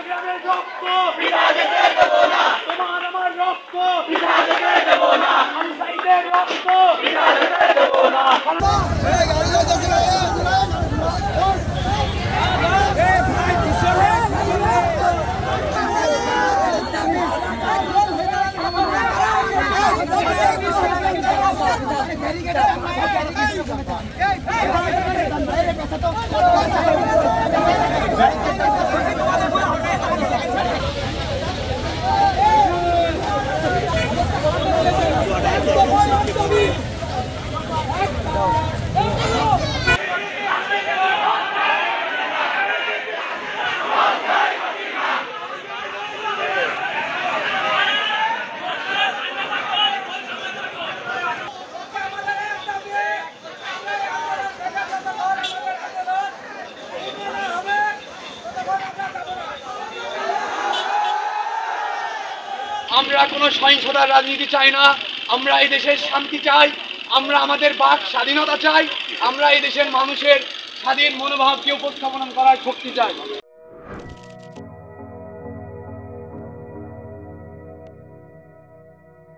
সংগ্রামের রক্ত বিনা যেতে দেব না, তোমার আমার রক্ত বিনা যেতে দেব না, আনসারীদের রক্ত বিনা যেতে দেব না। আমরা কোনো সহিংসতার রাজনীতি চাই না, আমরা এই দেশের শান্তি চাই, আমরা আমাদের বাক স্বাধীনতা চাই, আমরা এই দেশের মানুষের স্বাধীন মনোভাবকে উপস্থাপন করার শক্তি চাই।